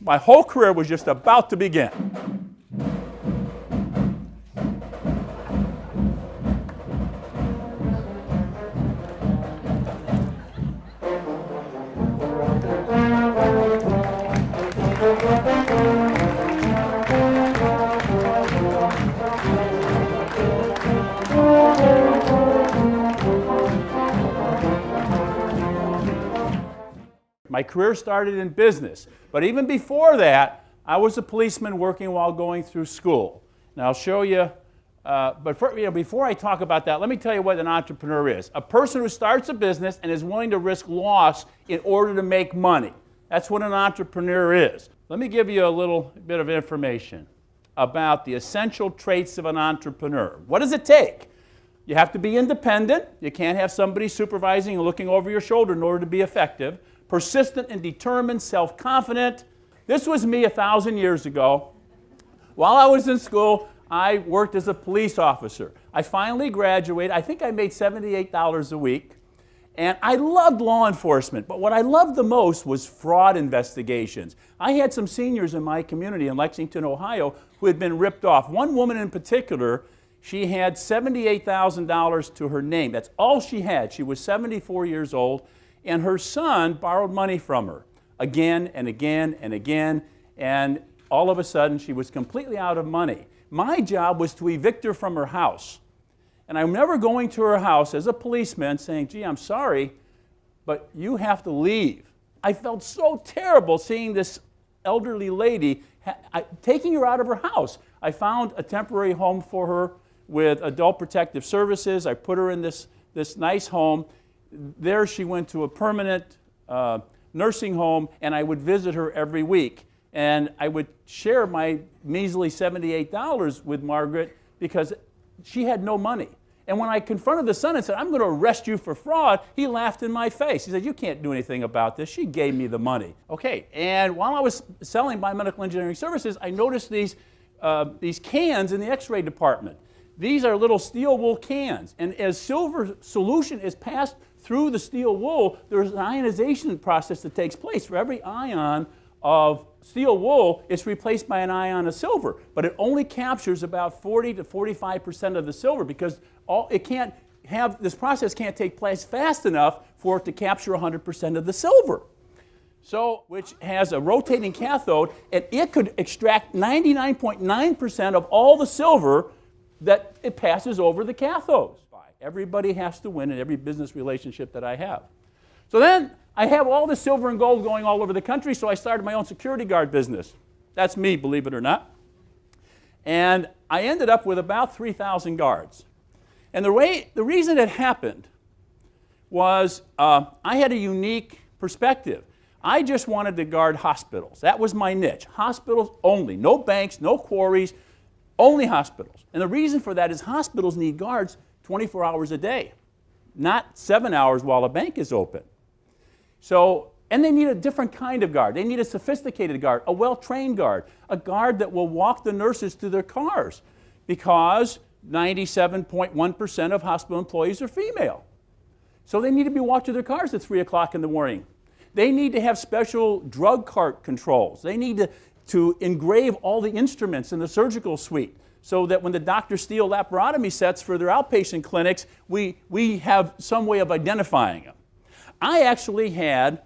My whole career was just about to begin. My career started in business, but even before that, I was a policeman working while going through school. Now I'll show you, before I talk about that, let me tell you what an entrepreneur is. A person who starts a business and is willing to risk loss in order to make money. That's what an entrepreneur is. Let me give you a little bit of information about the essential traits of an entrepreneur. What does it take? You have to be independent. You can't have somebody supervising and looking over your shoulder in order to be effective. Persistent and determined, self-confident. This was me 1,000 years ago. While I was in school, I worked as a police officer. I finally graduated. I think I made $78 a week. And I loved law enforcement, but what I loved the most was fraud investigations. I had some seniors in my community in Lexington, Ohio, who had been ripped off. One woman in particular, she had $78,000 to her name. That's all she had. She was 74 years old. And her son borrowed money from her again and again and again, and all of a sudden she was completely out of money. My job was to evict her from her house. And I remember going to her house as a policeman saying, gee, I'm sorry, but you have to leave. I felt so terrible seeing this elderly lady, taking her out of her house. I found a temporary home for her with Adult Protective Services. I put her in this nice home. There she went to a permanent nursing home, and I would visit her every week. And I would share my measly $78 with Margaret because she had no money. And when I confronted the son and said, I'm going to arrest you for fraud, he laughed in my face. He said, you can't do anything about this. She gave me the money. Okay, and while I was selling biomedical engineering services, I noticed these cans in the x-ray department. These are little steel wool cans. And as silver solution is passed through the steel wool, there's an ionization process that takes place. For every ion of steel wool, it's replaced by an ion of silver. But it only captures about 40 to 45% of the silver because this process can't take place fast enough for it to capture 100% of the silver. So, which has a rotating cathode, and it could extract 99.9% of all the silver that it passes over the cathodes. Everybody has to win in every business relationship that I have. So then I have all the silver and gold going all over the country, so I started my own security guard business. That's me, believe it or not. And I ended up with about 3,000 guards. And the reason it happened was I had a unique perspective. I just wanted to guard hospitals. That was my niche. Hospitals only. No banks, no quarries, only hospitals. And the reason for that is hospitals need guards 24 hours a day, not 7 hours while a bank is open. So, and they need a different kind of guard. They need a sophisticated guard, a well-trained guard, a guard that will walk the nurses to their cars because 97.1% of hospital employees are female. So they need to be walked to their cars at 3 o'clock in the morning. They need to have special drug cart controls. They need to engrave all the instruments in the surgical suite so that when the doctors steal laparotomy sets for their outpatient clinics, we have some way of identifying them. I actually had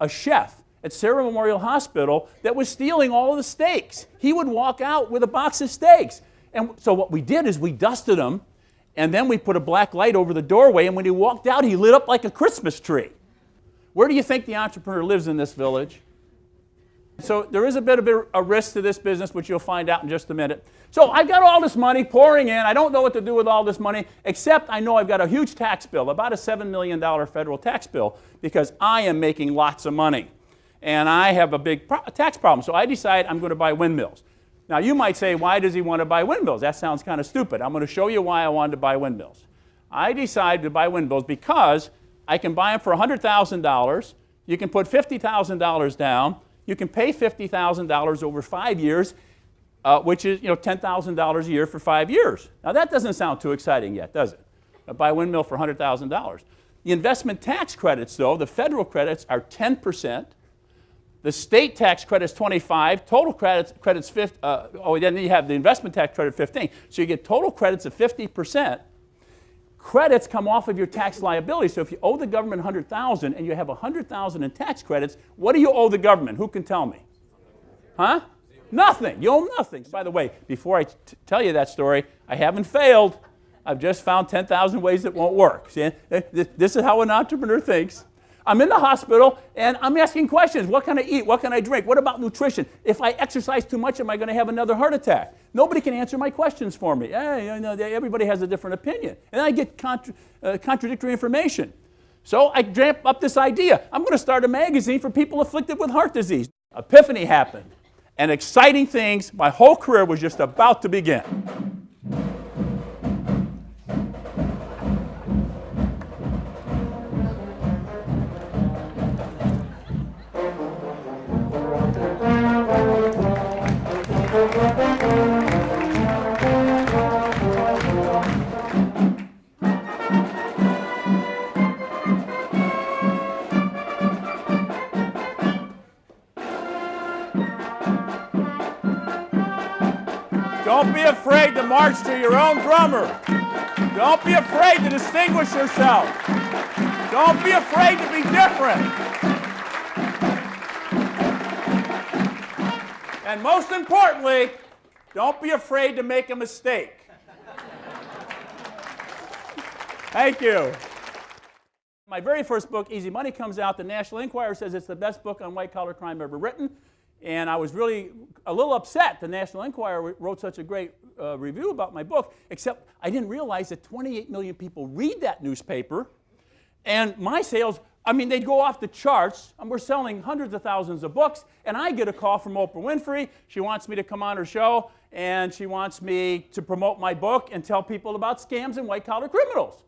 a chef at Sarah Memorial Hospital that was stealing all of the steaks. He would walk out with a box of steaks. And so what we did is we dusted him, and then we put a black light over the doorway, and when he walked out, he lit up like a Christmas tree. Where do you think the entrepreneur lives in this village? So there is a bit of a risk to this business, which you'll find out in just a minute. So I've got all this money pouring in. I don't know what to do with all this money, except I know I've got a huge tax bill, about a $7 million federal tax bill, because I am making lots of money. And I have a big tax problem. So I decide I'm going to buy windmills. Now you might say, why does he want to buy windmills? That sounds kind of stupid. I'm going to show you why I wanted to buy windmills. I decided to buy windmills because I can buy them for $100,000. You can put $50,000 down. You can pay $50,000 over 5 years, which is $10,000 a year for 5 years. Now that doesn't sound too exciting yet, does it? Buy a windmill for $100,000. The investment tax credits, though, the federal credits are 10%. The state tax credit's 25, total credit's 50, then you have the investment tax credit 15. So you get total credits of 50%. Credits come off of your tax liability. So if you owe the government $100,000 and you have $100,000 in tax credits, what do you owe the government? Who can tell me? Huh? Nothing. You owe nothing. By the way, before I tell you that story, I haven't failed. I've just found 10,000 ways it won't work. See, this is how an entrepreneur thinks. I'm in the hospital, and I'm asking questions. What can I eat? What can I drink? What about nutrition? If I exercise too much, am I going to have another heart attack? Nobody can answer my questions for me. Everybody has a different opinion. And I get contradictory information. So I dreamt up this idea. I'm going to start a magazine for people afflicted with heart disease. Epiphany happened. And exciting things, my whole career was just about to begin. Don't be afraid to march to your own drummer. Don't be afraid to distinguish yourself. Don't be afraid to be different. And most importantly, don't be afraid to make a mistake. Thank you. My very first book, Easy Money, comes out. The National Enquirer says it's the best book on white-collar crime ever written. And I was really a little upset the National Enquirer wrote such a great review about my book, except I didn't realize that 28 million people read that newspaper. And my sales, they'd go off the charts. And we're selling hundreds of thousands of books. And I get a call from Oprah Winfrey. She wants me to come on her show. And she wants me to promote my book and tell people about scams and white-collar criminals.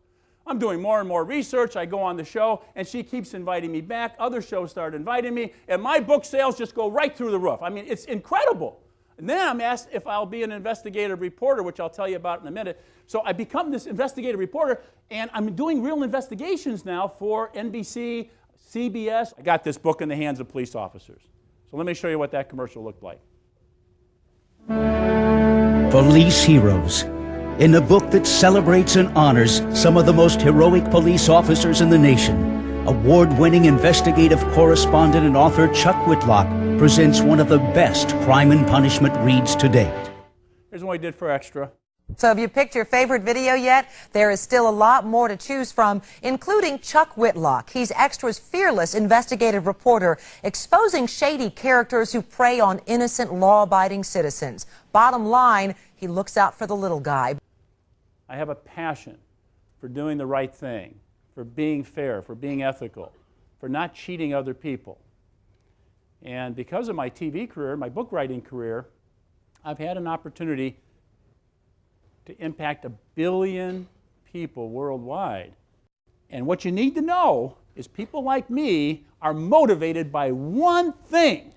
I'm doing more and more research. I go on the show, and she keeps inviting me back. Other shows start inviting me, and my book sales just go right through the roof. It's incredible. And then I'm asked if I'll be an investigative reporter, which I'll tell you about in a minute. So I become this investigative reporter, and I'm doing real investigations now for NBC, CBS. I got this book in the hands of police officers. So let me show you what that commercial looked like. Police Heroes. In a book that celebrates and honors some of the most heroic police officers in the nation, award-winning investigative correspondent and author Chuck Whitlock presents one of the best crime and punishment reads to date. Here's what I did for extra. So have you picked your favorite video yet? There is still a lot more to choose from, including Chuck Whitlock. He's Extra's fearless investigative reporter, exposing shady characters who prey on innocent, law-abiding citizens. Bottom line, he looks out for the little guy. I have a passion for doing the right thing, for being fair, for being ethical, for not cheating other people. And because of my TV career, my book writing career, I've had an opportunity to impact 1 billion people worldwide. And what you need to know is people like me are motivated by one thing.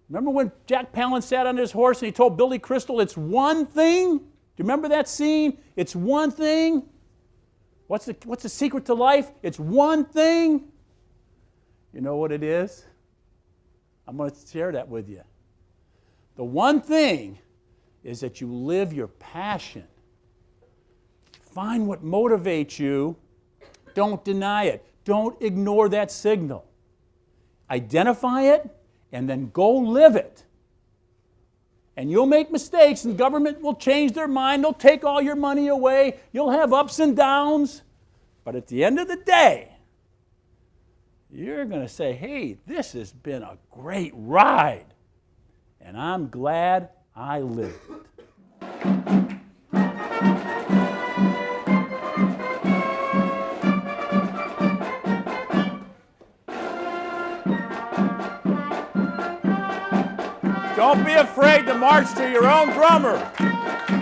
Remember when Jack Palance sat on his horse and he told Billy Crystal, it's one thing? Do you remember that scene? It's one thing. What's the secret to life? It's one thing. You know what it is? I'm going to share that with you. The one thing is that you live your passion. Find what motivates you. Don't deny it. Don't ignore that signal. Identify it and then go live it. And you'll make mistakes, and government will change their mind. They'll take all your money away. You'll have ups and downs. But at the end of the day, you're going to say, hey, this has been a great ride. And I'm glad I lived it. Don't be afraid to march to your own drummer.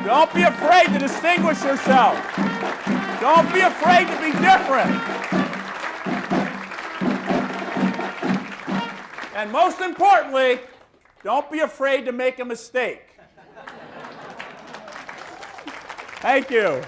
Don't be afraid to distinguish yourself. Don't be afraid to be different. And most importantly, don't be afraid to make a mistake. Thank you.